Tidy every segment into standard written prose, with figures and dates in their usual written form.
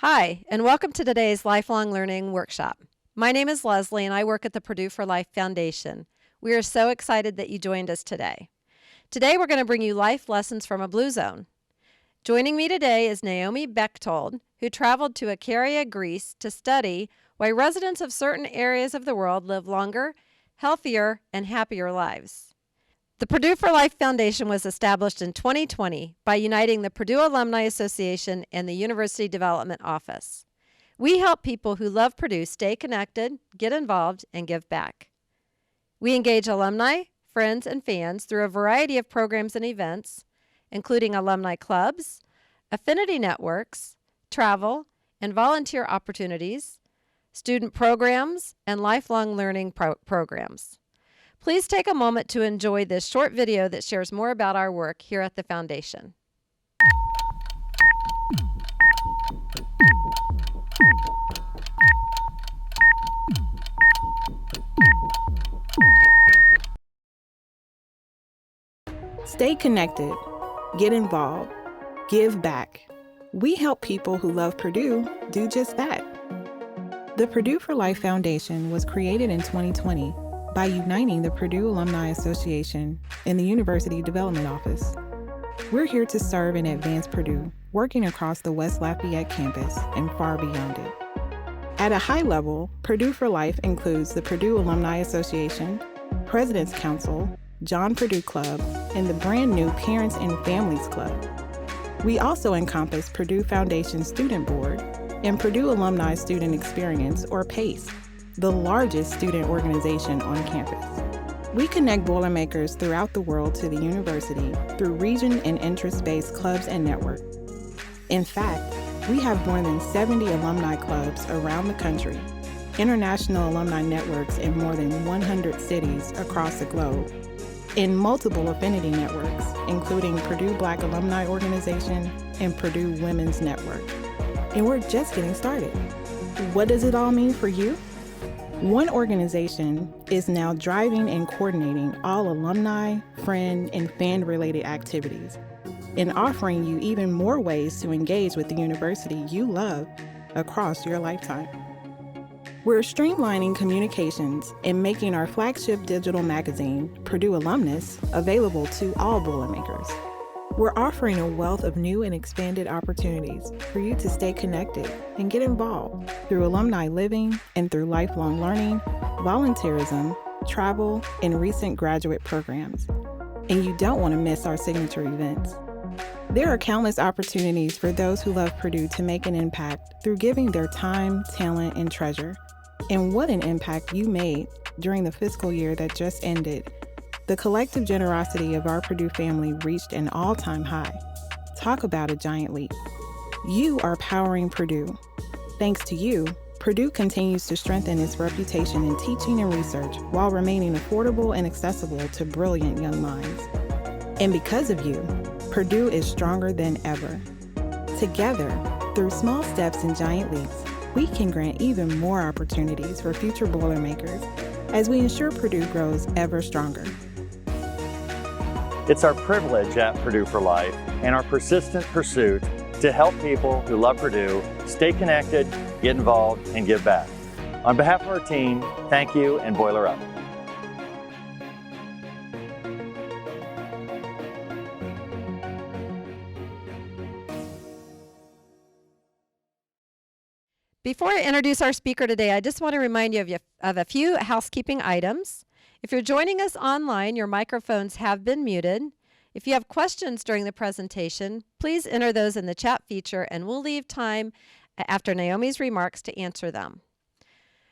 Hi, and welcome to today's Lifelong Learning Workshop. My name is Leslie, and I work at the Purdue for Life Foundation. We are so excited that you joined us today. Today, we're going to bring you life lessons from a Blue Zone. Joining me today is Naomi Bechtold, who traveled to Ikaria, Greece, to study why residents of certain areas of the world live longer, healthier, and happier lives. The Purdue for Life Foundation was established in 2020 by uniting the Purdue Alumni Association and the University Development Office. We help people who love Purdue stay connected, get involved, and give back. We engage alumni, friends, and fans through a variety of programs and events, including alumni clubs, affinity networks, travel, and volunteer opportunities, student programs, and lifelong learning programs. Please take a moment to enjoy this short video that shares more about our work here at the Foundation. Stay connected, get involved, give back. We help people who love Purdue do just that. The Purdue for Life Foundation was created in 2020 by uniting the Purdue Alumni Association and the University Development Office. We're here to serve and advance Purdue, working across the West Lafayette campus and far beyond it. At a high level, Purdue for Life includes the Purdue Alumni Association, President's Council, John Purdue Club, and the brand new Parents and Families Club. We also encompass Purdue Foundation Student Board and Purdue Alumni Student Experience, or PACE, the largest student organization on campus. We connect Boilermakers throughout the world to the university through region and interest-based clubs and networks. In fact, we have more than 70 alumni clubs around the country, international alumni networks in more than 100 cities across the globe, and multiple affinity networks, including Purdue Black Alumni Organization and Purdue Women's Network. And we're just getting started. What does it all mean for you? One organization is now driving and coordinating all alumni, friend, and fan-related activities, and offering you even more ways to engage with the university you love across your lifetime. We're streamlining communications and making our flagship digital magazine, Purdue Alumnus, available to all Boilermakers. We're offering a wealth of new and expanded opportunities for you to stay connected and get involved through alumni living and through lifelong learning, volunteerism, travel, and recent graduate programs. And you don't want to miss our signature events. There are countless opportunities for those who love Purdue to make an impact through giving their time, talent, and treasure. And what an impact you made during the fiscal year that just ended. The collective generosity of our Purdue family reached an all-time high. Talk about a giant leap. You are powering Purdue. Thanks to you, Purdue continues to strengthen its reputation in teaching and research while remaining affordable and accessible to brilliant young minds. And because of you, Purdue is stronger than ever. Together, through small steps and giant leaps, we can grant even more opportunities for future Boilermakers as we ensure Purdue grows ever stronger. It's our privilege at Purdue for Life and our persistent pursuit to help people who love Purdue stay connected, get involved, and give back. On behalf of our team, thank you and Boiler Up. Before I introduce our speaker today, I just want to remind you of a few housekeeping items. If you're joining us online, your microphones have been muted. If you have questions during the presentation, please enter those in the chat feature, and we'll leave time after Naomi's remarks to answer them.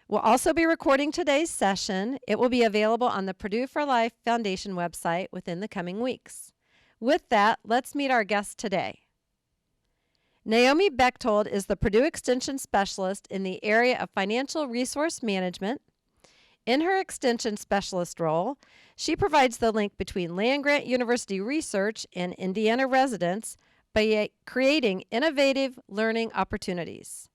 We'll also be recording today's session. It will be available on the Purdue for Life Foundation website within the coming weeks. With that, let's meet our guest today. Naomi Bechtold is the Purdue Extension Specialist in the area of Financial Resource Management. In her Extension Specialist role, she provides the link between land-grant university research and Indiana residents by creating innovative learning opportunities.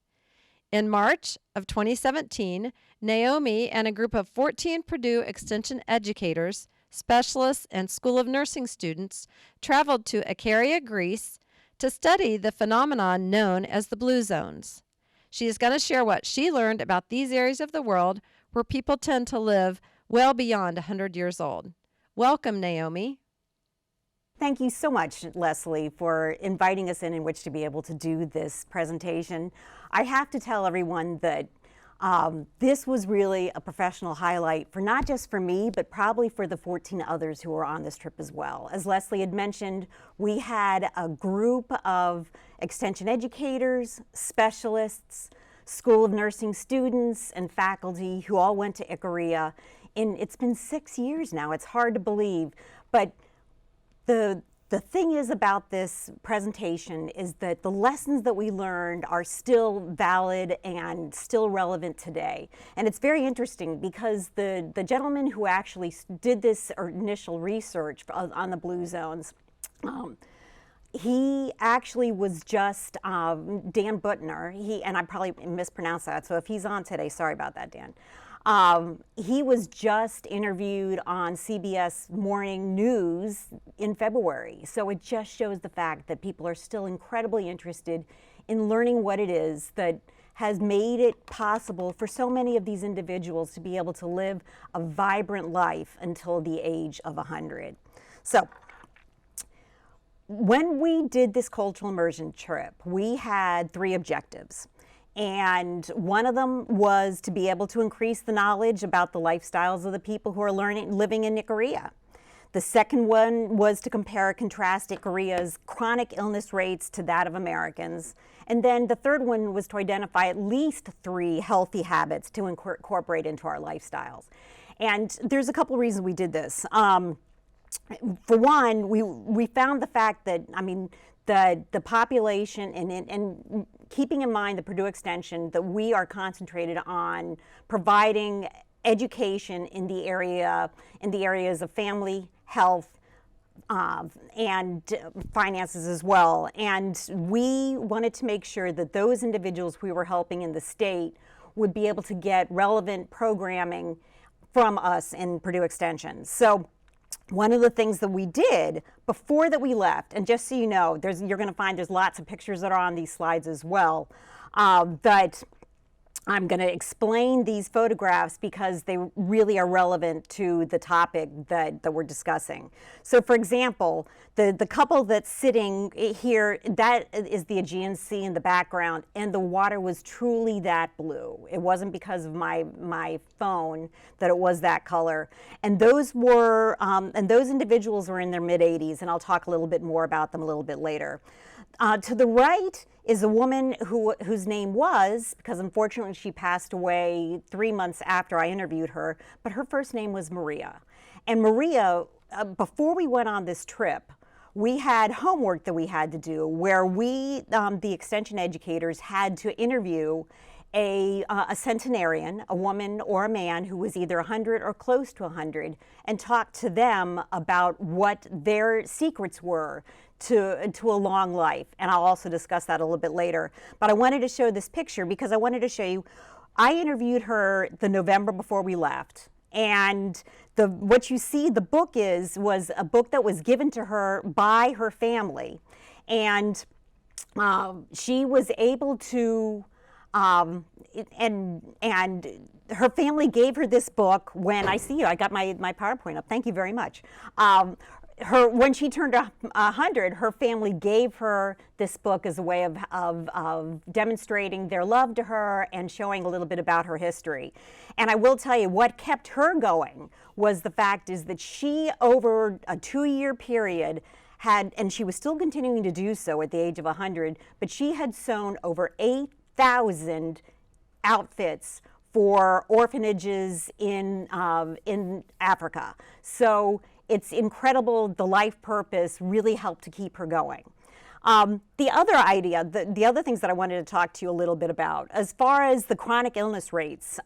In March of 2017, Naomi and a group of 14 Purdue Extension educators, specialists, and School of Nursing students traveled to Ikaria, Greece, to study the phenomenon known as the blue zones. She is going to share what she learned about these areas of the world where people tend to live well beyond 100 years old. Welcome, Naomi. Thank you so much, Leslie, for inviting us in which to be able to do this presentation. I have to tell everyone that this was really a professional highlight for not just for me, but probably for the 14 others who were on this trip as well. As Leslie had mentioned, we had a group of extension educators, specialists, School of Nursing students, and faculty who all went to Ikaria. It's been 6 years now. It's hard to believe, but the thing is about this presentation is that the lessons that we learned are still valid and still relevant today. And it's very interesting because the gentleman who actually did this initial research on the blue zones, he actually was just Dan Butner. And I probably mispronounced that, so if he's on today, sorry about that, Dan. He was just interviewed on CBS Morning News in February. So it just shows the fact that people are still incredibly interested in learning what it is that has made it possible for so many of these individuals to be able to live a vibrant life until the age of 100. So when we did this cultural immersion trip, we had 3 objectives. And one of them was to be able to increase the knowledge about the lifestyles of the people who are living in Ikaria. The second one was to compare and contrast Ikaria's chronic illness rates to that of Americans. And then the third one was to identify at least 3 healthy habits to incorporate into our lifestyles. And there's a couple reasons we did this. For one, we found the fact that, the population and keeping in mind the Purdue Extension, that we are concentrated on providing education in the areas of family, health, and finances as well. And we wanted to make sure that those individuals we were helping in the state would be able to get relevant programming from us in Purdue Extension. So one of the things that we did before that we left, and just so you know, you're going to find there's lots of pictures that are on these slides as well, that I'm going to explain these photographs because they really are relevant to the topic that we're discussing. So for example, the couple that's sitting here, that is the Aegean Sea in the background, and the water was truly that blue. It wasn't because of my phone that it was that color. And those individuals were in their mid-80s, and I'll talk a little bit more about them a little bit later. To the right is a woman whose name was, because unfortunately she passed away 3 months after I interviewed her, but her first name was Maria. And Maria, before we went on this trip, we had homework that we had to do where we, the extension educators, had to interview a centenarian, a woman or a man who was either 100 or close to 100, and talk to them about what their secrets were to a long life. And I'll also discuss that a little bit later. But I wanted to show this picture because I wanted to show you, I interviewed her the November before we left. And what you see, the book was a book that was given to her by her family. And she was able to, and her family gave her this book when I see you. I got my PowerPoint up. Thank you very much. When she turned 100, her family gave her this book as a way of demonstrating their love to her and showing a little bit about her history. And I will tell you, what kept her going was the fact is that she, over a 2-year period, and she was still continuing to do so at the age of 100, but she had sewn over 8,000 outfits for orphanages in Africa. So it's incredible. The life purpose really helped to keep her going. The other idea, the other things that I wanted to talk to you a little bit about, as far as the chronic illness rates,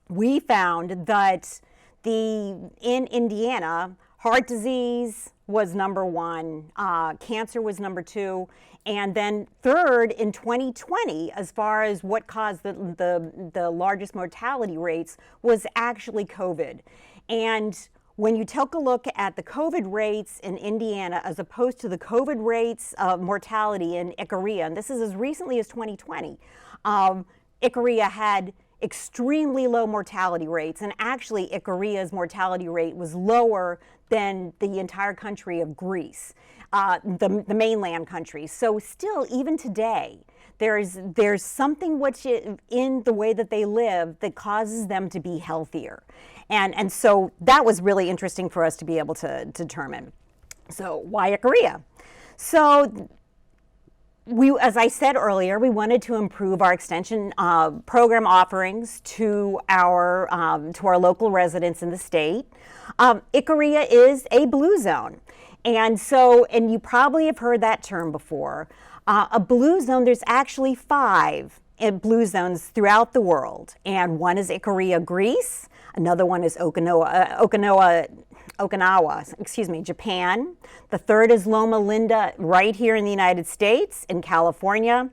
we found that in Indiana, heart disease was number 1, cancer was number 2, and then third in 2020, as far as what caused the largest mortality rates, was actually COVID. And when you take a look at the COVID rates in Indiana as opposed to the COVID rates of mortality in Ikaria, and this is as recently as 2020, Ikaria had extremely low mortality rates, and actually Ikaria's mortality rate was lower than the entire country of Greece, the mainland country. So still, even today, there's something which in the way that they live that causes them to be healthier. And so that was really interesting for us to be able to determine. So why Ikaria? So as I said earlier, we wanted to improve our extension program offerings to our local residents in the state. Ikaria is a blue zone. And you probably have heard that term before. A blue zone, there's actually 5 blue zones throughout the world. And one is Ikaria, Greece. Another one is Okinawa, Japan. The third is Loma Linda right here in the United States, in California.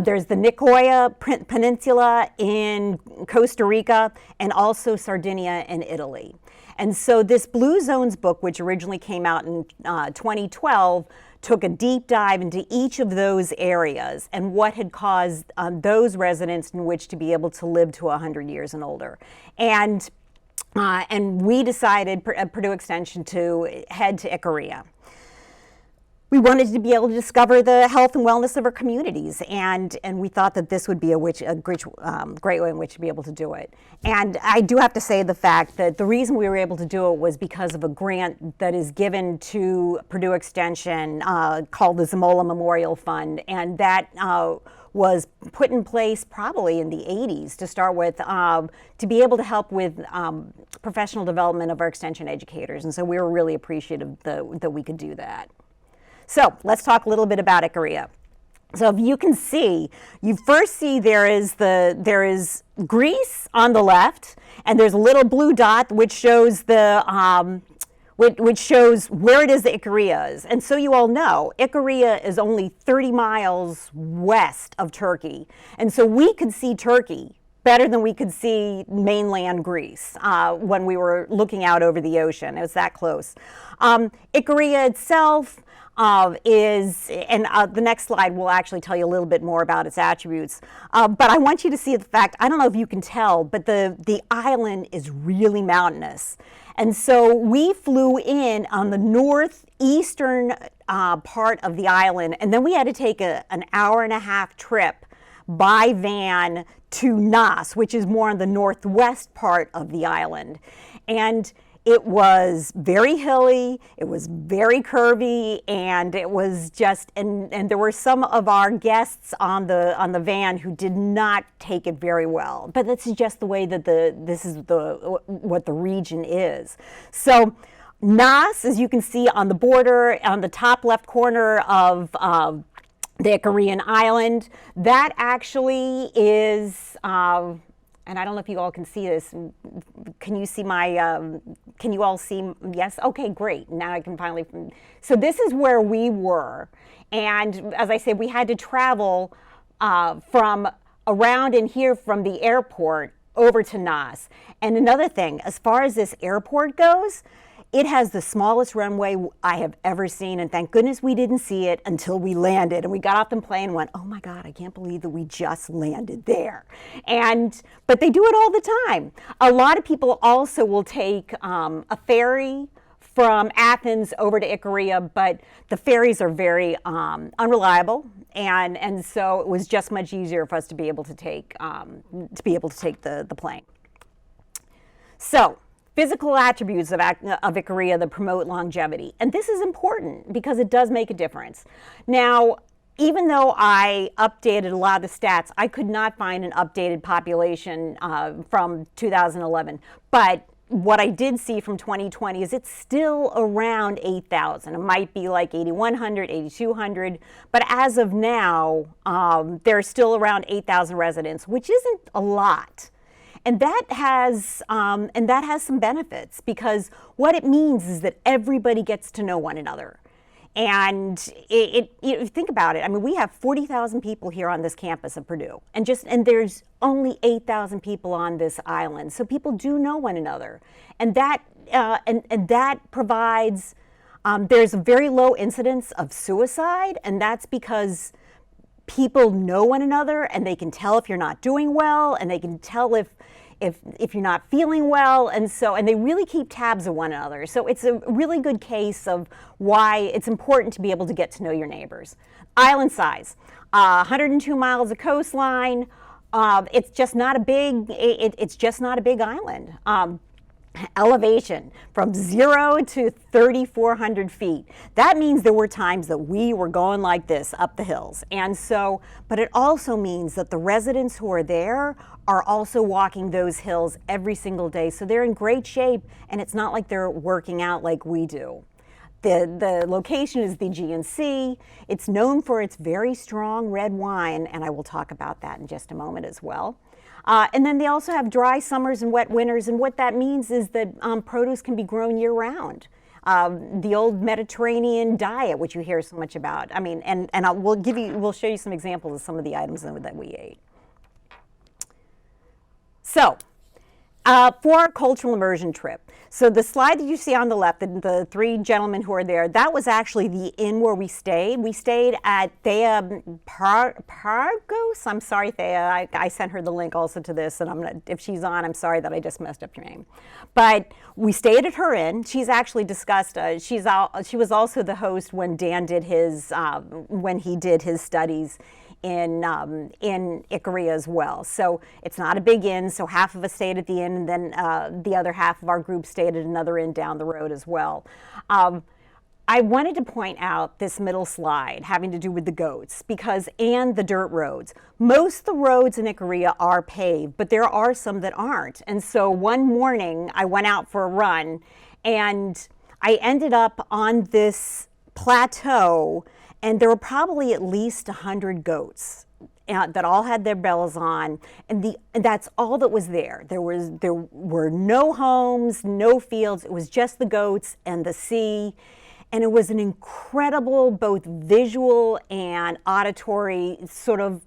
There's the Nicoya Peninsula in Costa Rica, and also Sardinia in Italy. And so this Blue Zones book, which originally came out in 2012, took a deep dive into each of those areas and what had caused those residents in which to be able to live to 100 years and older. And we decided at Purdue Extension to head to Ikaria. We wanted to be able to discover the health and wellness of our communities, and we thought that this would be a great way in which to be able to do it. And I do have to say the fact that the reason we were able to do it was because of a grant that is given to Purdue Extension called the Zamola Memorial Fund, and that was put in place probably in the 80s to start with, to be able to help with professional development of our extension educators. And so we were really appreciative that we could do that. So let's talk a little bit about Ikaria. So if you can see, you first see there is Greece on the left, and there's a little blue dot which shows which shows where it is that Ikaria is. And so you all know, Ikaria is only 30 miles west of Turkey. And so we could see Turkey better than we could see mainland Greece when we were looking out over the ocean. It was that close. Ikaria itself the next slide will actually tell you a little bit more about its attributes. But I want you to see the fact, I don't know if you can tell, but the island is really mountainous. And so we flew in on the northeastern part of the island, and then we had to take an hour-and-a-half trip by van to Nas, which is more on the northwest part of the island. And it was very hilly, it was very curvy, and it was just, and there were some of our guests on the van who did not take it very well. But this is just the way that what the region is. So Nas, as you can see on the border, on the top left corner of the Icarian island, that actually is, and I don't know if you all can see this. Can you see can you all see? Yes? Okay, great. Now I can finally. So this is where we were. And as I said, we had to travel from around in here from the airport over to Nas. And another thing, as far as this airport goes, it has the smallest runway I have ever seen, and thank goodness we didn't see it until we landed. And we got off the plane and went, oh my God, I can't believe that we just landed there. But they do it all the time. A lot of people also will take a ferry from Athens over to Ikaria, but the ferries are very unreliable, and so it was just much easier for us to be able to take the plane. So, physical attributes of Ikaria that promote longevity. And this is important because it does make a difference. Now, even though I updated a lot of the stats, I could not find an updated population from 2011. But what I did see from 2020 is it's still around 8,000. It might be like 8,100, 8,200. But as of now, there's still around 8,000 residents, which isn't a lot. And that has some benefits, because what it means is that everybody gets to know one another. And think about it. I mean, we have 40,000 people here on this campus of Purdue, and there's only 8,000 people on this island. So people do know one another, and that that provides, there's a very low incidence of suicide, and that's because people know one another, and they can tell if you're not doing well, and they can tell if you're not feeling well, and they really keep tabs of one another. So it's a really good case of why it's important to be able to get to know your neighbors. Island size, 102 miles of coastline. It's just not a big. It's just not a big island. Elevation from 0 to 3,400 feet. That means there were times that we were going like this up the hills. But it also means that the residents who are there are also walking those hills every single day. So they're in great shape, and it's not like they're working out like we do. The location is the GNC. It's known for its very strong red wine, and I will talk about that in just a moment as well. And then they also have dry summers and wet winters, and what that means is that produce can be grown year-round. The old Mediterranean diet, which you hear so much about. I mean, we'll show you some examples of some of the items that we ate. So, for our cultural immersion trip. So the slide that you see on the left, the three gentlemen who are there, that was actually the inn where we stayed. We stayed at Thea Pargos. I'm sorry, Thea. I sent her the link also to this, and if she's on, I'm sorry that I just messed up your name. But we stayed at her inn. She's actually discussed. She was also the host when Dan did his when he did his studies in Ikaria as well. So it's not a big inn, so half of us stayed at the inn, and then the other half of our group stayed at another inn down the road as well. I wanted to point out this middle slide having to do with the goats and the dirt roads. Most of the roads in Ikaria are paved, but there are some that aren't. And so one morning I went out for a run, and I ended up on this plateau, and there were probably at least 100 goats that all had their bells on, and that's all that was there. There were no homes, no fields. It was just the goats and the sea, and it was an incredible both visual and auditory sort of.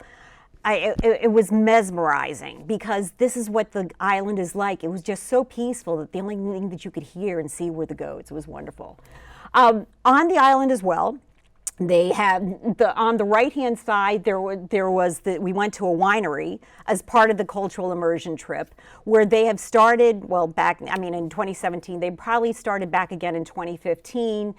It was mesmerizing, because this is what the island is like. It was just so peaceful that the only thing that you could hear and see were the goats. It was wonderful. On the island as well, they had on the right-hand side, we went to a winery as part of the cultural immersion trip, where they have started, in 2017, they probably started back again in 2015,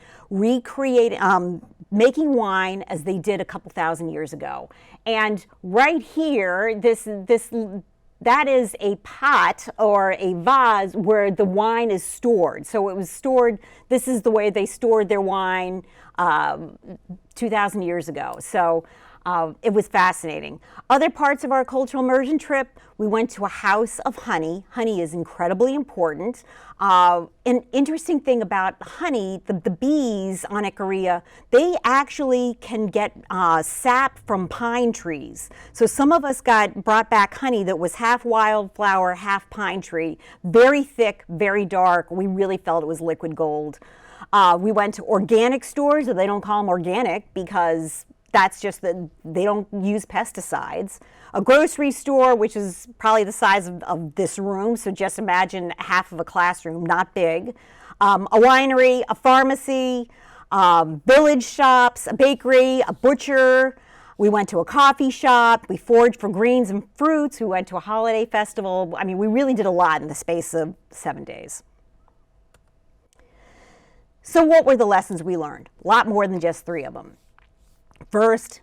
making wine as they did a couple thousand years ago. And right here, that is a pot or a vase where the wine is stored. So it was stored, this is the way they stored their wine 2,000 years ago. So it was fascinating. Other parts of our cultural immersion trip, we went to a house of honey. Honey is incredibly important. An interesting thing about honey, the bees on Ikaria, they actually can get sap from pine trees. So some of us brought back honey that was half wildflower, half pine tree, very thick, very dark. We really felt it was liquid gold. We went to organic stores, or they don't call them organic because that's just that they don't use pesticides. A grocery store, which is probably the size of this room, so just imagine half of a classroom, not big. A winery, a pharmacy, village shops, a bakery, a butcher. We went to a coffee shop. We foraged for greens and fruits. We went to a holiday festival. I mean, we really did a lot in the space of 7 days. So what were the lessons we learned? A lot more than just 3 of them. First,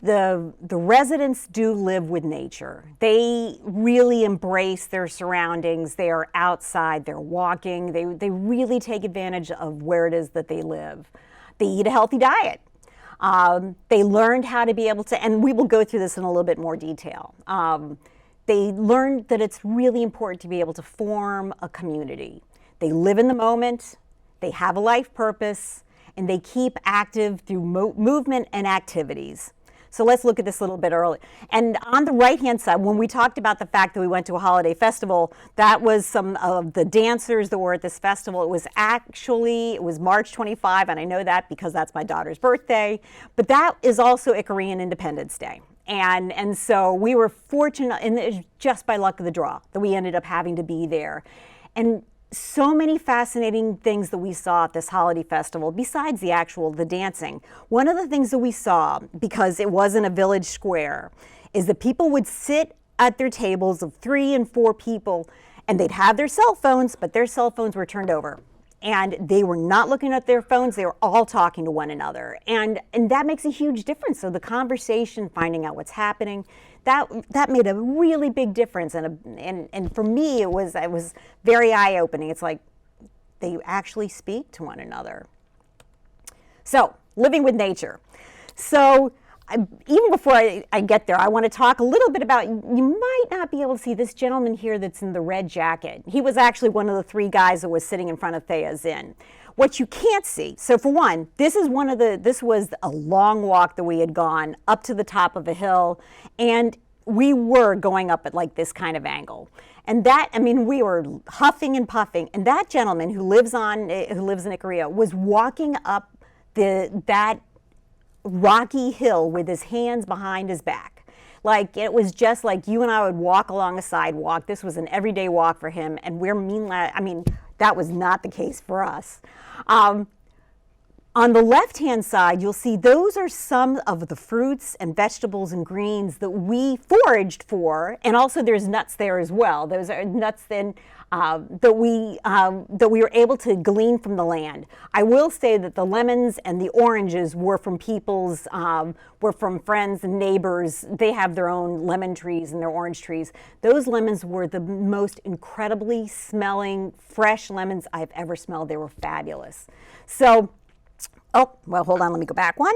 the residents do live with nature. They really embrace their surroundings. They are outside, they're walking. They really take advantage of where it is that they live. They eat a healthy diet. They learned how to be able to, and we will go through this in a little bit more detail. They learned that it's really important to be able to form a community. They live in the moment, they have a life purpose, and they keep active through movement and activities. So let's look at this a little bit early. And on the right-hand side, when we talked about the fact that we went to a holiday festival, that was some of the dancers that were at this festival. It was March 25, and I know that because that's my daughter's birthday. But that is also Icarian Independence Day. And so we were fortunate, and it was just by luck of the draw, that we ended up having to be there. And so many fascinating things that we saw at this holiday festival besides the dancing. One of the things that we saw, because it wasn't a village square, is that people would sit at their tables of 3 and 4 people, and they'd have their cell phones, but their cell phones were turned over. And they were not looking at their phones, they were all talking to one another. And that makes a huge difference. So the conversation, finding out what's happening, that made a really big difference. And for me, it was very eye-opening. It's like they actually speak to one another. So, living with nature. So, even before I get there, I want to talk a little bit about, you might not be able to see this gentleman here that's in the red jacket. He was actually one of the 3 guys that was sitting in front of Thea's Inn. What you can't see, so for one, this was a long walk that we had gone up to the top of a hill, and we were going up at like this kind of angle. And we were huffing and puffing, and that gentleman who lives in Ikaria was walking up that rocky hill with his hands behind his back. Like, it was just like you and I would walk along a sidewalk. This was an everyday walk for him, and that was not the case for us. On the left-hand side, you'll see those are some of the fruits and vegetables and greens that we foraged for, and also there's nuts there as well. Those are nuts that we were able to glean from the land. I will say that the lemons and the oranges were from were from friends and neighbors. They have their own lemon trees and their orange trees. Those lemons were the most incredibly smelling, fresh lemons I've ever smelled. They were fabulous. So, hold on, let me go back one.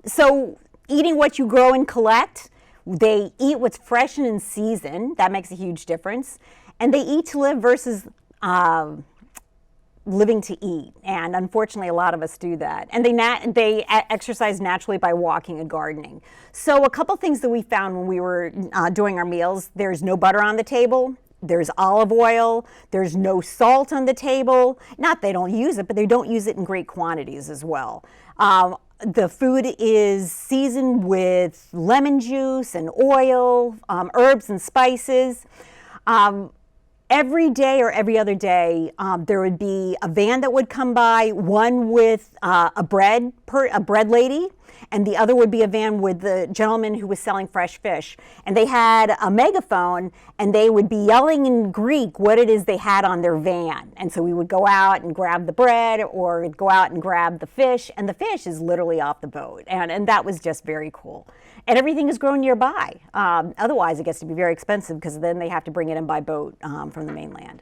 So, eating what you grow and collect, they eat what's fresh and in season. That makes a huge difference. And they eat to live versus living to eat. And unfortunately, a lot of us do that. And they exercise naturally by walking and gardening. So a couple things that we found when we were doing our meals: there's no butter on the table. There's olive oil. There's no salt on the table. Not they don't use it, but they don't use it in great quantities as well. The food is seasoned with lemon juice and oil, herbs and spices. Every day or every other day, there would be a van that would come by, one with a bread lady, and the other would be a van with the gentleman who was selling fresh fish. And they had a megaphone, and they would be yelling in Greek what it is they had on their van. And so we would go out and grab the bread, or go out and grab the fish, and the fish is literally off the boat. And that was just very cool. And everything is grown nearby. Otherwise, it gets to be very expensive, because then they have to bring it in by boat from the mainland.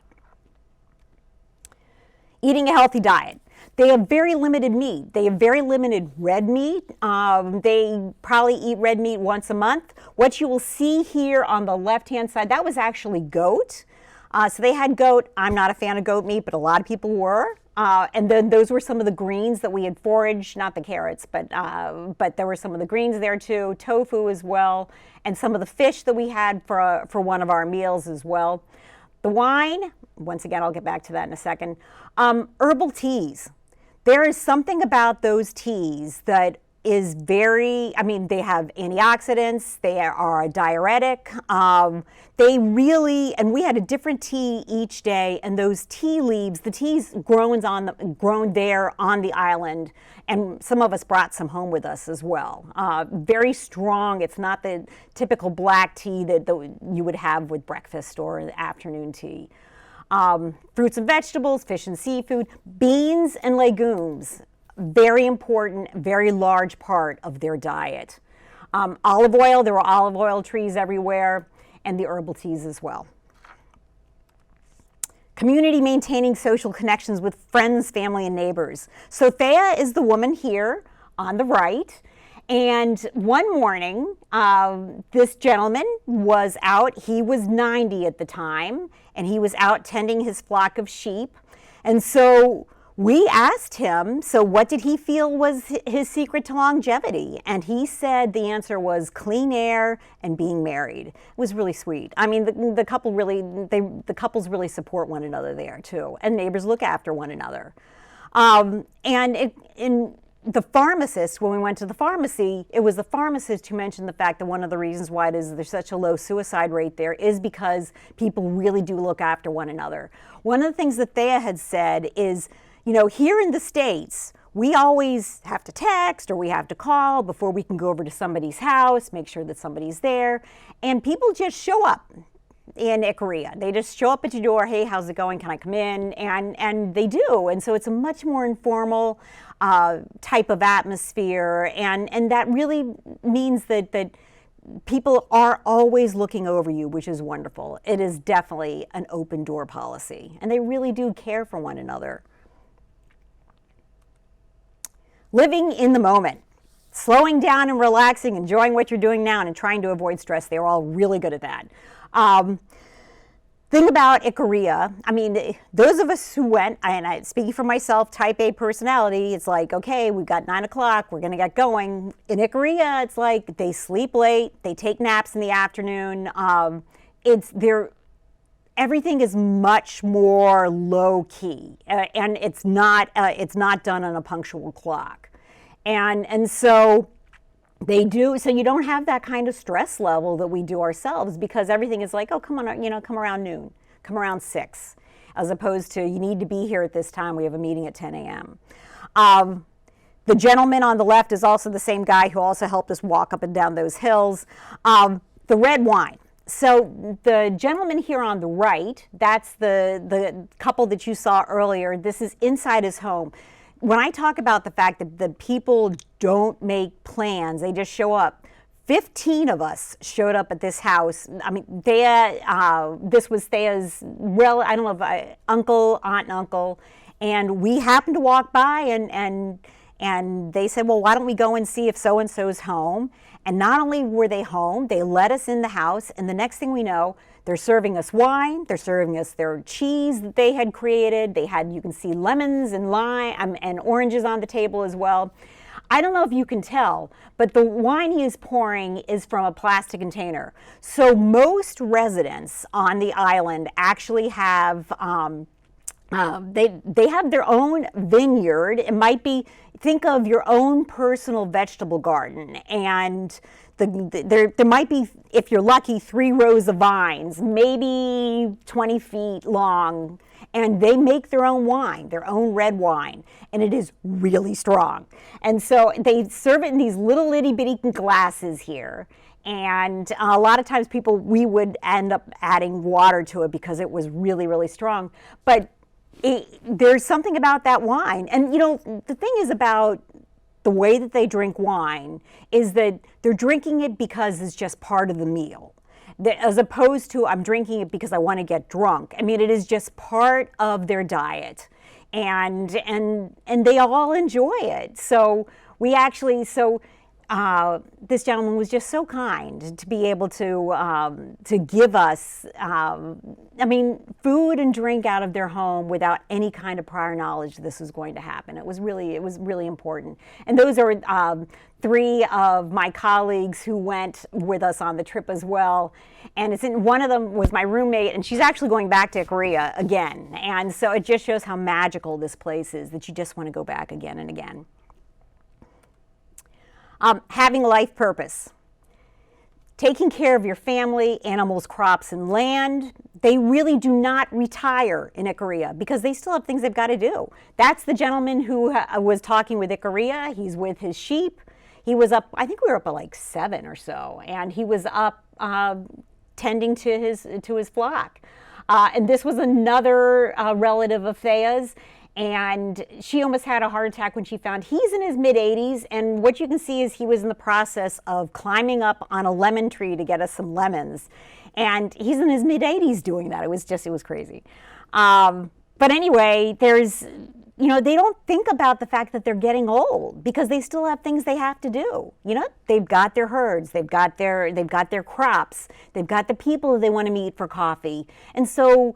Eating a healthy diet. They have very limited meat. They have very limited red meat. They probably eat red meat once a month. What you will see here on the left-hand side, that was actually goat. So they had goat. I'm not a fan of goat meat, but a lot of people were. And then those were some of the greens that we had foraged, not the carrots, but there were some of the greens there too, tofu as well, and some of the fish that we had for one of our meals as well. The wine, once again, I'll get back to that in a second. Herbal teas. There is something about those teas that is very, they have antioxidants, they are a diuretic, they really, and we had a different tea each day, and those tea leaves, the teas grown there on the island, and some of us brought some home with us as well. Very strong. It's not the typical black tea that you would have with breakfast or afternoon tea. Fruits and vegetables, fish and seafood, beans and legumes. Very important, very large part of their diet. Olive oil, there were olive oil trees everywhere, and the herbal teas as well. Community maintaining social connections with friends, family, and neighbors. So Thea is the woman here on the right. And one morning, this gentleman was out. He was 90 at the time, and he was out tending his flock of sheep. And so we asked him, so what did he feel was his secret to longevity? And he said the answer was clean air and being married. It was really sweet. The couples really support one another there too, and neighbors look after one another. the pharmacist, when we went to the pharmacy, it was the pharmacist who mentioned the fact that one of the reasons why there's such a low suicide rate there is because people really do look after one another. One of the things that Thea had said is, here in the States, we always have to text or we have to call before we can go over to somebody's house, make sure that somebody's there, and people just show up in Ikaria. They just show up at your door, hey, how's it going? Can I come in? And they do. And so it's a much more informal type of atmosphere. And that really means that people are always looking over you, which is wonderful. It is definitely an open door policy. And they really do care for one another. Living in the moment. Slowing down and relaxing, enjoying what you're doing now, and trying to avoid stress. They're all really good at that. Thing about Ikaria, those of us who went, and speaking for myself, type A personality, it's like, okay, we've got 9 o'clock, we're going to get going. In Ikaria, it's like they sleep late, they take naps in the afternoon. Everything is much more low key, and it's not done on a punctual clock. And so they do, so you don't have that kind of stress level that we do ourselves, because everything is like, oh, come on, come around noon, come around 6, as opposed to you need to be here at this time. We have a meeting at 10 a.m. The gentleman on the left is also the same guy who also helped us walk up and down those hills. The red wine. So the gentleman here on the right, that's the couple that you saw earlier. This is inside his home. When I talk about the fact that the people don't make plans, they just show up. 15 of us showed up at this house. This was Thea's, I don't know if aunt and uncle, and we happened to walk by and they said, well, why don't we go and see if so-and-so's home? And not only were they home, they let us in the house, and the next thing we know, they're serving us wine, they're serving us their cheese that they had created. You can see lemons and lime and oranges on the table as well. I don't know if you can tell, but the wine he is pouring is from a plastic container. So most residents on the island actually have, they have their own vineyard. It might be, think of your own personal vegetable garden, and there might be, if you're lucky, 3 rows of vines, maybe 20 feet long, and they make their own wine, their own red wine, and it is really strong. And so they serve it in these little itty bitty glasses here, and a lot of times we would end up adding water to it because it was really, really strong. But there's something about that wine. And the thing is about the way that they drink wine is that they're drinking it because it's just part of the meal, as opposed to I'm drinking it because I want to get drunk. It is just part of their diet, and they all enjoy it. So this gentleman was just so kind to be able to give us, food and drink out of their home without any kind of prior knowledge this was going to happen. It was really important. And those are 3 of my colleagues who went with us on the trip as well. And one of them was my roommate, and she's actually going back to Ikaria again. And so it just shows how magical this place is, that you just want to go back again and again. Having a life purpose. Taking care of your family, animals, crops, and land. They really do not retire in Ikaria because they still have things they've got to do. That's the gentleman who was talking with Ikaria. He's with his sheep. He was up, I think we were up at like 7 or so, and he was up tending to his flock. And this was another relative of Thea's. And she almost had a heart attack when she found he's in his mid-80s, and what you can see is he was in the process of climbing up on a lemon tree to get us some lemons. And he's in his mid-80s doing that. It was crazy. But anyway, they don't think about the fact that they're getting old because they still have things they have to do. They've got their herds, they've got their crops, they've got the people they want to meet for coffee. And so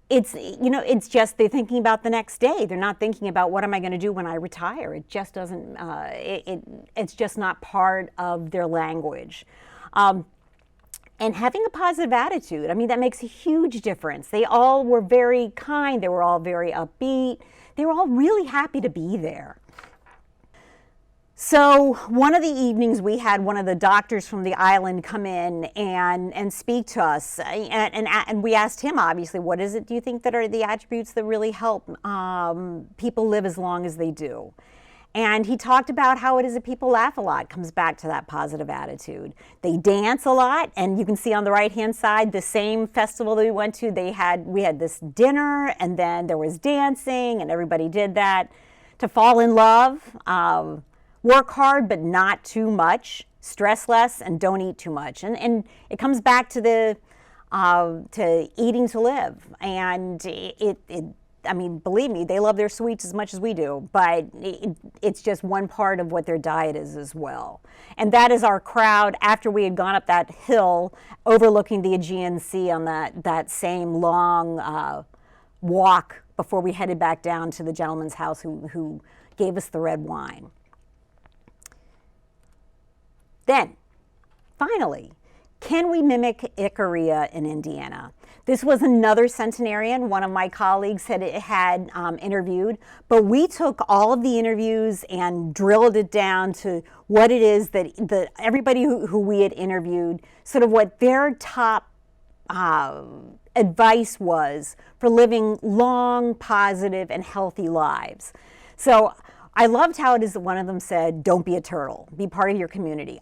it's just they're thinking about the next day. They're not thinking about what am I going to do when I retire. It just doesn't, it's just not part of their language. And having a positive attitude, that makes a huge difference. They all were very kind. They were all very upbeat. They were all really happy to be there. So one of the evenings we had one of the doctors from the island come in and speak to us, and we asked him, obviously, what is it do you think that are the attributes that really help people live as long as they do? And he talked about how it is that people laugh a lot, comes back to that positive attitude. They dance a lot, and you can see on the right-hand side, the same festival that we went to, we had this dinner, and then there was dancing, and everybody did that. To fall in love, work hard, but not too much, stress less, and don't eat too much. And it comes back to to eating to live. And I mean, believe me, they love their sweets as much as we do, but it's just one part of what their diet is as well. And that is our crowd after we had gone up that hill overlooking the Aegean Sea on that same long walk before we headed back down to the gentleman's house who gave us the red wine. Then, finally, can we mimic Ikaria in Indiana? This was another centenarian one of my colleagues had interviewed, but we took all of the interviews and drilled it down to what it is that everybody who we had interviewed, sort of what their top advice was for living long, positive, and healthy lives. So I loved how it is that one of them said, don't be a turtle, be part of your community.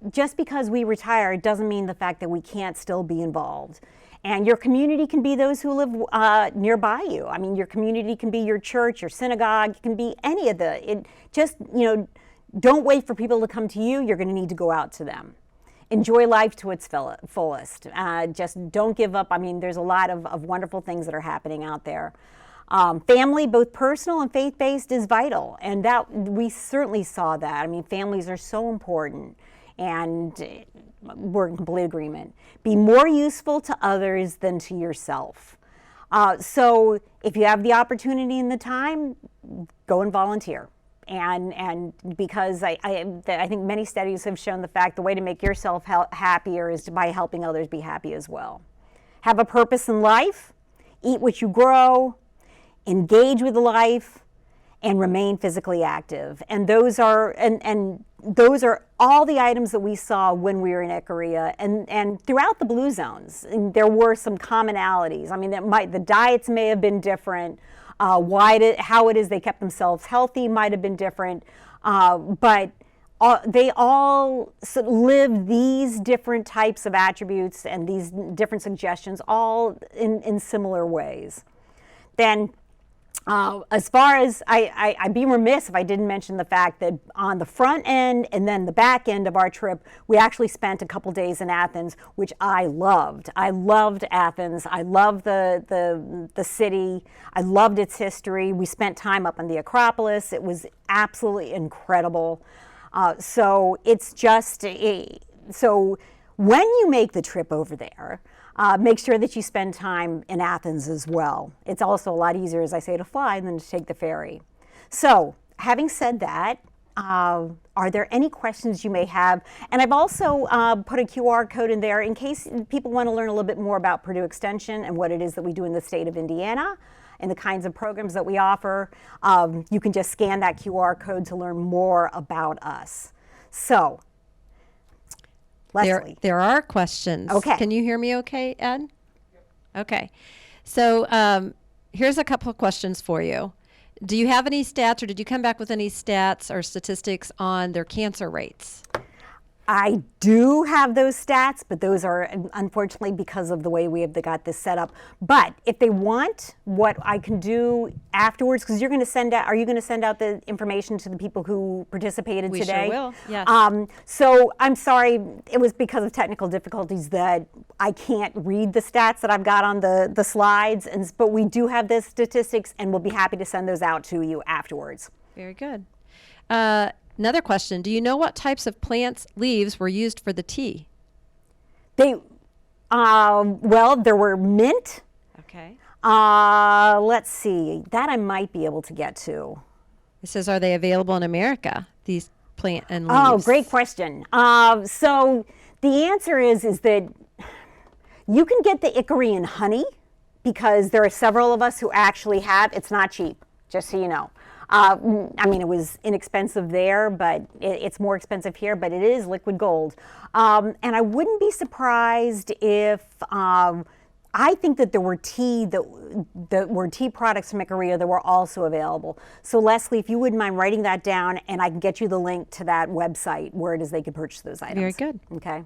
Just because we retire doesn't mean the fact that we can't still be involved. And your community can be those who live nearby you. I mean, your community can be your church, your synagogue, it can be any of don't wait for people to come to you, you're gonna need to go out to them. Enjoy life to its fullest. Just don't give up. I mean, there's a lot of wonderful things that are happening out there. Family, both personal and faith-based, is vital, and that we certainly saw that. I mean, families are so important, and we're in complete agreement. Be more useful to others than to yourself. So if you have the opportunity and the time, go and volunteer. And because I think many studies have shown the way to make yourself happier is by helping others be happy as well. Have a purpose in life, eat what you grow, engage with life, and remain physically active. And those are all the items that we saw when we were in Ikaria and throughout the blue zones. And there were some commonalities. I mean, the diets may have been different. How it is they kept themselves healthy might have been different, but they all sort of live these different types of attributes and these different suggestions all in similar ways. Then as far as, I'd be remiss if I didn't mention the fact that on the front end and then the back end of our trip, we actually spent a couple days in Athens, which I loved. I loved Athens. I loved the city. I loved its history. We spent time up on the Acropolis. It was absolutely incredible. So it's just, so when you make the trip over there, make sure that you spend time in Athens as well. It's also a lot easier, as I say, to fly than to take the ferry. So, having said that, are there any questions you may have? And I've also put a QR code in there in case people want to learn a little bit more about Purdue Extension and what it is that we do in the state of Indiana and the kinds of programs that we offer. You can just scan that QR code to learn more about us. So, Leslie. There are questions. Okay. Can you hear me okay, Ed? Yep. Okay. So here's a couple of questions for you. Do you have any stats or did you come back with any stats or statistics on their cancer rates? I do have those stats, but those are unfortunately because of the way we have got this set up. But if they want what I can do afterwards, because you're going to send out, are you going to send out the information to the people who participated today? We sure will, yes. So I'm sorry, it was because of technical difficulties that I can't read the stats that I've got on the slides, but we do have the statistics and we'll be happy to send those out to you afterwards. Very good. Another question, do you know what types of plants' leaves were used for the tea? Well, there were mint. Okay. Let's see, that I might be able to get to. It says, are they available in America, these plant and leaves? Oh, great question. So the answer is that you can get the Icarian honey because there are several of us who actually have, it's not cheap, just so you know. I mean, it was inexpensive there, but it's more expensive here, but it is liquid gold. And I wouldn't be surprised if I think that there were tea products from Ikaria that were also available. So Leslie, if you wouldn't mind writing that down, and I can get you the link to that website where it is they could purchase those items. Very good. Okay.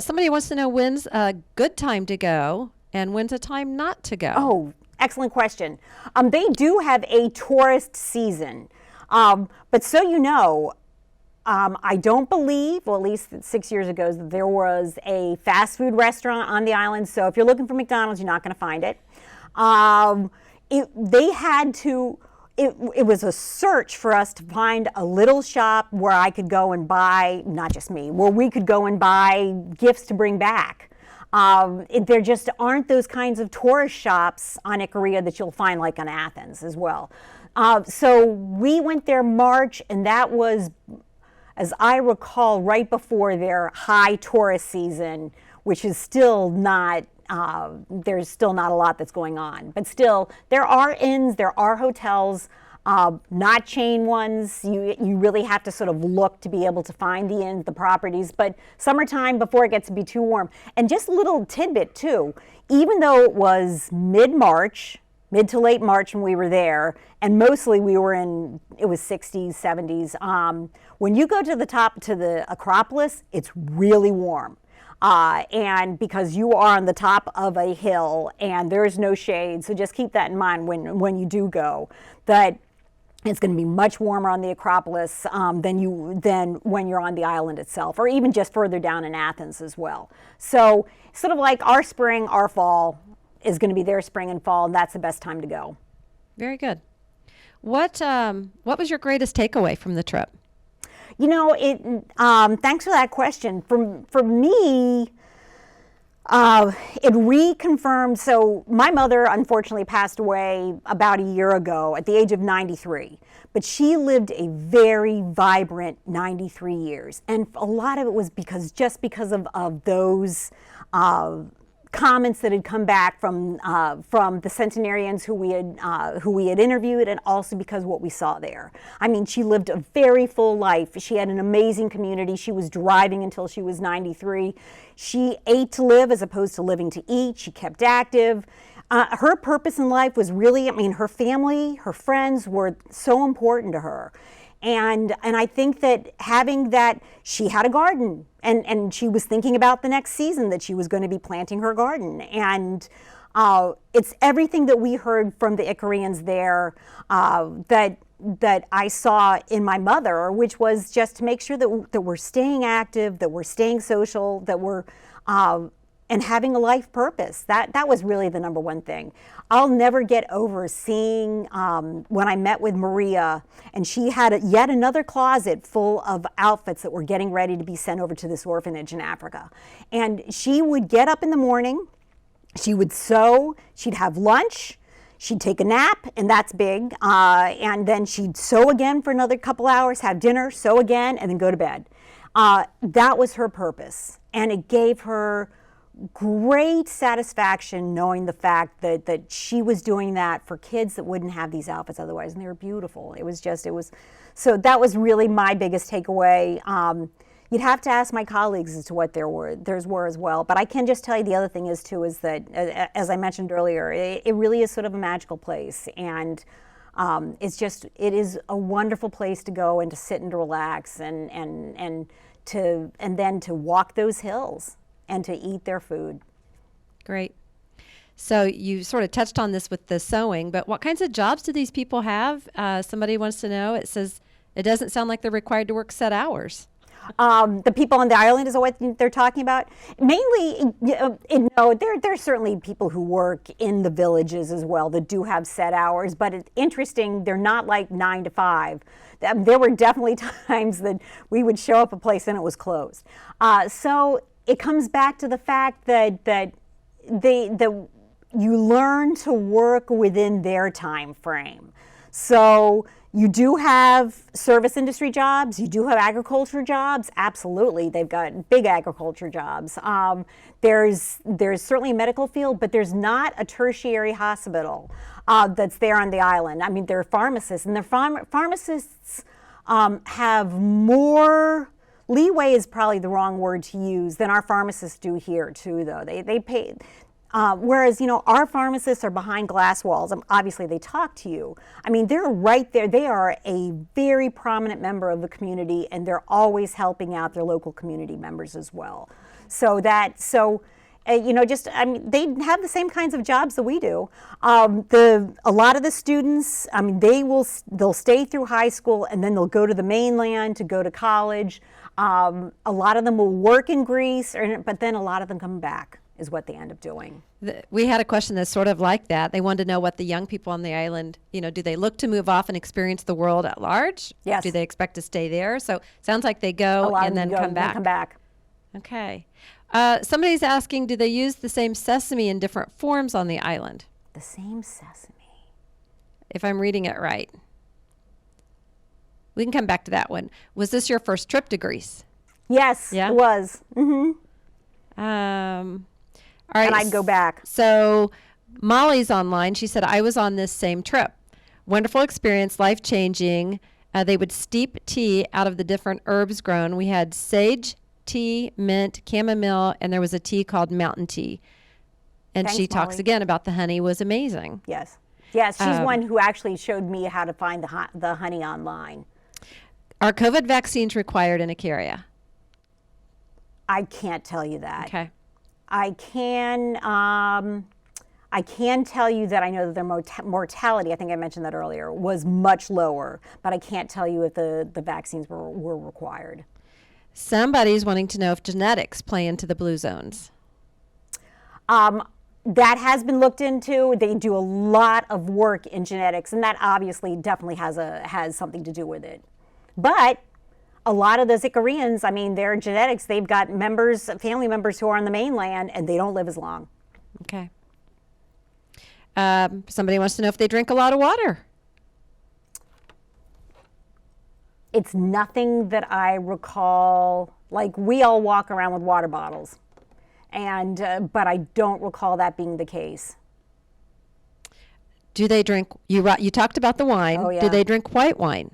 Somebody wants to know when's a good time to go and when's a time not to go. Oh, excellent question. They do have a tourist season, but so you know, I don't believe, well, at least 6 years ago, that there was a fast food restaurant on the island. So if you're looking for McDonald's, you're not going to find it. It was a search for us to find a little shop where I could go and buy, not just me, where we could go and buy gifts to bring back. There just aren't those kinds of tourist shops on Ikaria that you'll find like on Athens as well. So we went there March, and that was, as I recall, right before their high tourist season, which is still not, there's still not a lot that's going on. But still, there are inns, there are hotels, not chain ones. You really have to sort of look to be able to find the inns, the properties. But summertime, before it gets to be too warm. And just a little tidbit too, even though it was mid-March, mid to late March when we were there, and mostly we were it was 60s, 70s. When you go to the top, to the Acropolis, it's really warm. And because you are on the top of a hill and there's no shade, so just keep that in mind when you do go, that it's going to be much warmer on the Acropolis than when you're on the island itself, or even just further down in Athens as well. So sort of like our spring, our fall is going to be their spring and fall, and that's the best time to go. Very good. What was your greatest takeaway from the trip? You know, thanks for that question. For me, it reconfirmed. So my mother unfortunately passed away about a year ago at the age of 93, but she lived a very vibrant 93 years, and a lot of it was because of those comments that had come back from the centenarians who we had interviewed, and also because of what we saw there. I mean, she lived a very full life. She had an amazing community. She was driving until she was 93. She ate to live as opposed to living to eat. She kept active. Her purpose in life was really, I mean, her family, her friends were so important to her. And I think that having that, she had a garden, and she was thinking about the next season that she was going to be planting her garden. And it's everything that we heard from the Icarians there that I saw in my mother, which was just to make sure that we're staying active, that we're staying social, that we're and having a life purpose. That was really the number one thing. I'll never get over seeing when I met with Maria, and she had yet another closet full of outfits that were getting ready to be sent over to this orphanage in Africa. And she would get up in the morning, she would sew, she'd have lunch, she'd take a nap, and that's big, and then she'd sew again for another couple hours, have dinner, sew again, and then go to bed. That was her purpose, and it gave her great satisfaction knowing the fact that she was doing that for kids that wouldn't have these outfits otherwise, and they were beautiful. So that was really my biggest takeaway. You'd have to ask my colleagues as to what theirs were as well, but I can just tell you the other thing is that, as I mentioned earlier, it really is sort of a magical place, and it is a wonderful place to go and to sit and to relax and then to walk those hills and to eat their food. Great. So you sort of touched on this with the sewing, but what kinds of jobs do these people have? Somebody wants to know. It says it doesn't sound like they're required to work set hours. The people on the island is what they're talking about. Mainly, there's certainly people who work in the villages as well that do have set hours, but it's interesting, they're not like 9 to 5. There were definitely times that we would show up a place and it was closed. So it comes back to the fact that you learn to work within their time frame. So You do have service industry jobs. You do have agriculture jobs. Absolutely, they've got big agriculture jobs. There's certainly a medical field, but there's not a tertiary hospital that's there on the island. I mean, there are pharmacists, and the pharmacists have more leeway is probably the wrong word to use than our pharmacists do here too. Though they pay. Whereas, our pharmacists are behind glass walls. Obviously, they talk to you. I mean, they're right there. They are a very prominent member of the community, and they're always helping out their local community members as well. They have the same kinds of jobs that we do. A lot of the students, I mean, they'll stay through high school, and then they'll go to the mainland to go to college. A lot of them will work in Greece, but then a lot of them come back, is what they end up doing. We had a question that's sort of like that. They wanted to know what the young people on the island, do they look to move off and experience the world at large? Yes. Do they expect to stay there? So sounds like they go and then come back. Okay. Somebody's asking, do they use the same sesame in different forms on the island? The same sesame. If I'm reading it right. We can come back to that one. Was this your first trip to Greece? Yes, Yeah? It was. All right. And I'd go back. So Molly's online. She said, I was on this same trip. Wonderful experience, life-changing. They would steep tea out of the different herbs grown. We had sage tea, mint, chamomile, and there was a tea called mountain tea. And Thanks, she talks Molly. again about the honey was amazing. Yes. Yes, she's one who actually showed me how to find the honey online. Are COVID vaccines required in Ikaria? I can't tell you that. Okay. I can tell you that I know that their mortality, I think I mentioned that earlier, was much lower, but I can't tell you if the vaccines were required. Somebody's wanting to know if genetics play into the blue zones. That has been looked into. They do a lot of work in genetics, and that obviously definitely has something to do with it. But a lot of those Icarians, I mean, their genetics, they've got family members who are on the mainland, and they don't live as long. Okay. Somebody wants to know if they drink a lot of water. It's nothing that I recall. Like, we all walk around with water bottles, but I don't recall that being the case. Do they drink? You talked about the wine. Oh, yeah. Do they drink white wine?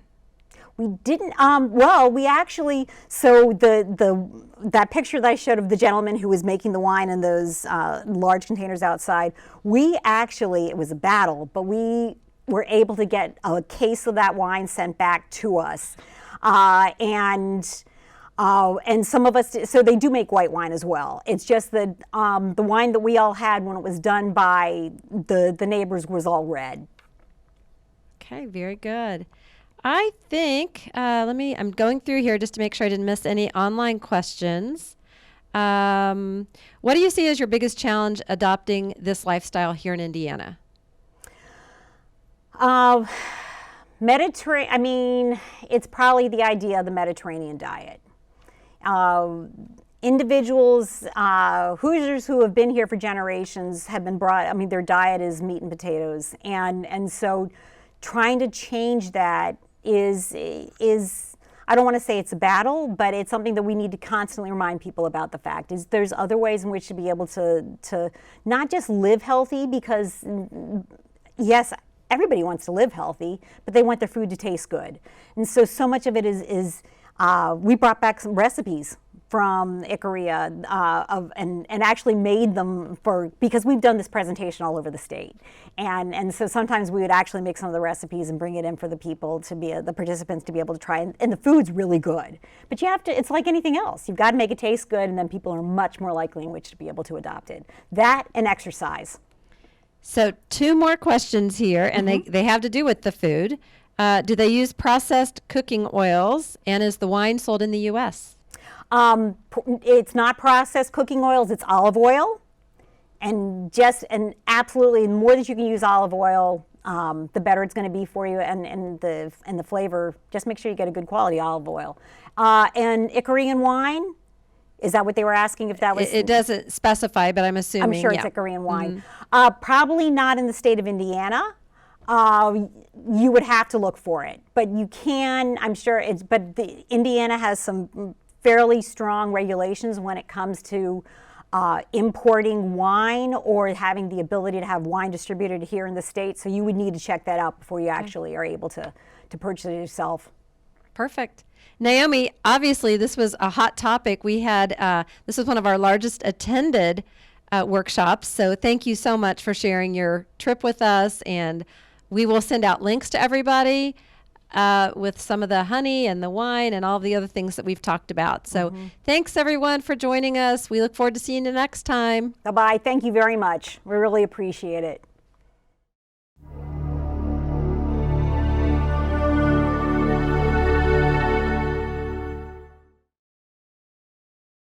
We didn't. Well, we actually. So that picture that I showed of the gentleman who was making the wine in those large containers outside. It was a battle, but we were able to get a case of that wine sent back to us, and some of us. So they do make white wine as well. It's just that the wine that we all had when it was done by the neighbors was all red. Okay, very good. I think, I'm going through here just to make sure I didn't miss any online questions. What do you see as your biggest challenge adopting this lifestyle here in Indiana? It's probably the idea of the Mediterranean diet. Individuals, Hoosiers who have been here for generations have been brought, their diet is meat and potatoes. And so trying to change that is I don't want to say it's a battle, but it's something that we need to constantly remind people about. The fact is there's other ways in which to be able to not just live healthy, because yes, everybody wants to live healthy, but they want their food to taste good. And so much of it is we brought back some recipes from Ikaria and actually made them because we've done this presentation all over the state. And so sometimes we would actually make some of the recipes and bring it in for the people the participants to be able to try. And the food's really good. But you have to, it's like anything else. You've got to make it taste good, and then people are much more likely in which to be able to adopt it. That and exercise. So 2 more questions here, and they have to do with the food. Do they use processed cooking oils, and is the wine sold in the U.S.? It's not processed cooking oils, it's olive oil. And absolutely, the more that you can use olive oil, the better it's going to be for you, and the flavor. Just make sure you get a good quality olive oil. And Icarian wine, is that what they were asking? If that was, it doesn't specify, but I'm assuming. I'm sure it's Icarian wine. Probably not in the state of Indiana. you would have to look for it. But you can, I'm sure Indiana has some fairly strong regulations when it comes to importing wine or having the ability to have wine distributed here in the state. So you would need to check that out before you actually are able to purchase it yourself. Perfect. Naomi, obviously this was a hot topic. We had, this was one of our largest attended workshops. So thank you so much for sharing your trip with us. And we will send out links to everybody with some of the honey and the wine and all the other things that we've talked about. So thanks everyone for joining us. We look forward to seeing you next time. Bye-bye. Thank you very much. We really appreciate it.